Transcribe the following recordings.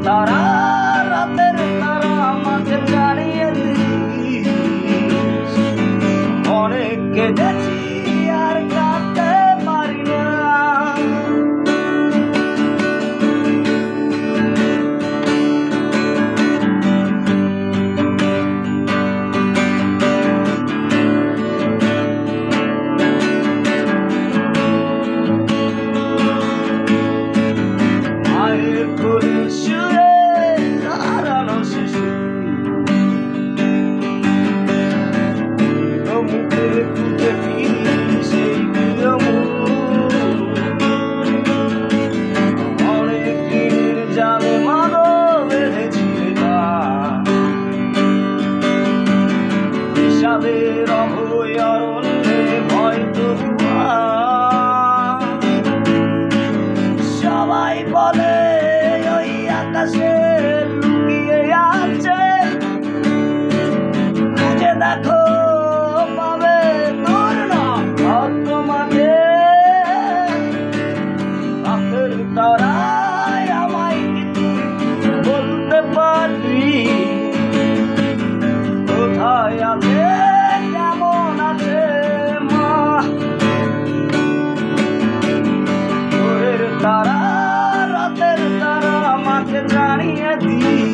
তারা রাতের তারা আমাকে জানিয়ে দিস অনেক কেঁদেছি আর কাঁদতে পারি না। মায়ের কোলে শুয়ে হারানো শিশু মুখে খুঁজে ফিরি সেই প্রিয় মুখ। অনেক দিনের জালে মানো বেঁধেছিলে বিষাদের অভয় অরণ্যে হয়তো সবাই বলে ওই আকাশে লুকিয়ে আছে, খুঁজে দেখো পাবে তোর নাম তোমাকে। রাতের তারায় আমায় কি তুই বলতে পারবি কোথায় আছে কেমন আছে মা? ভোরের তারা রাতের তারা আমাকে জানিয়ে দিস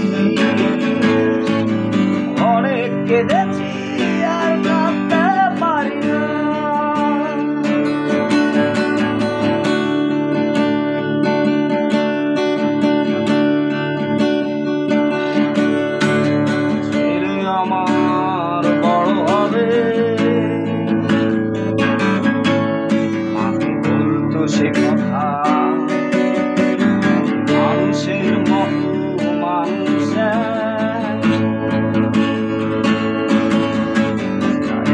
অনেক কেঁদেছি আর কাঁদতে পারি না। ছেলে আমার বড় হবে মাকে বলতো সে কথা, মানুষের মতো মানুষের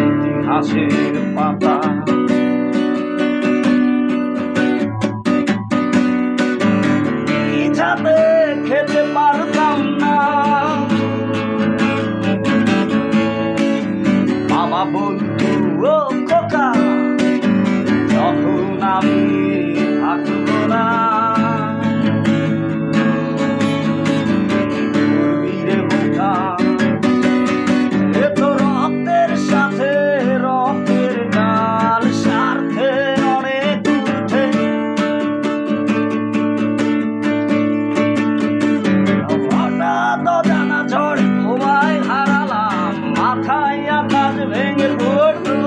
ইতিহাসের পাতা। ইচ্ছাতে খেতে পারতাম না, বাবা বলতো ও খোকা যখন আমি থাকবো না রে বোকা। এ তো রক্তের সাথে রক্তের ডাল স্বার্থে অনেক উঠে। হঠাৎ অজানা ঝড়ে তোমায় হারালাম, মাথায় আকাশ ভেঙে পড়লো।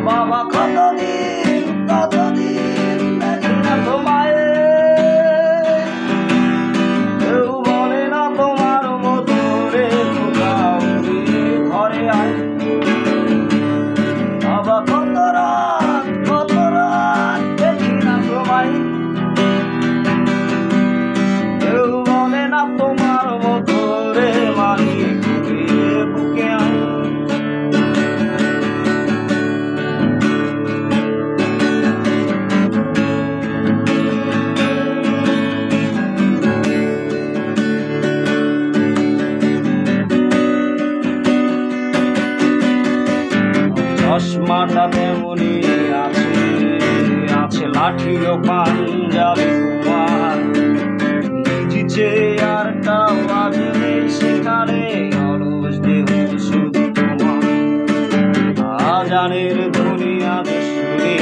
বাবা কতদিন কতদিন দেখি না তোমায়, কেউ বলে না তোমার মতো রে কোথাও ঘরে আয়। বাবা কত রাত দেখি না তোমায়, কেউ বলে না তোমার মতো রে মালিক বুকে আয়। চশমাটা তেমনি আছে, আছে লাঠি ও পাঞ্জাবি তোমার, নিজি চেয়ারটা বাজবে সেখানে অলস দেহ শুধু তোমার। আজানের ধ্বনি আজ শুনে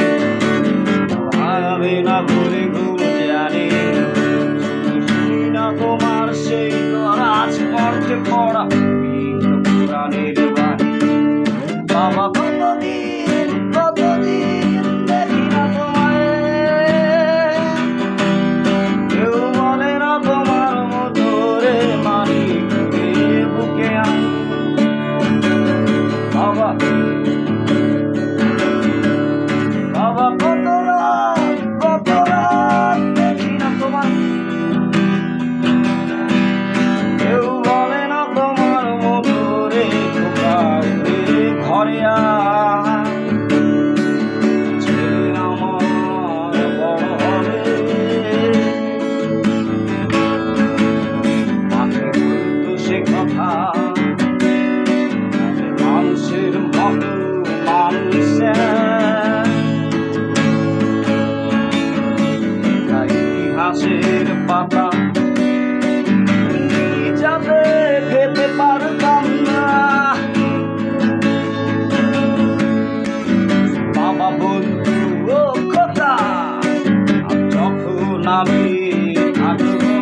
ভাঙবে না ভুলে ঘুম জানে, শুনি না তোমার সেই রাজ কণ্ঠে পড়া পুরাণের বাণী। বাবা কতদিন কতদিন দেখি না তোমায়, কেউ বলে না তোমার মতো রে মালিক বুকে আয়। বাবা বাবা কত রাত দেখি না তোমায়, কেউ বলে না তোমার ঘাসের পাতা যাতে খেতে পারতাম না। বাবা বলতো ও খোকা, যখন আমি থাকবো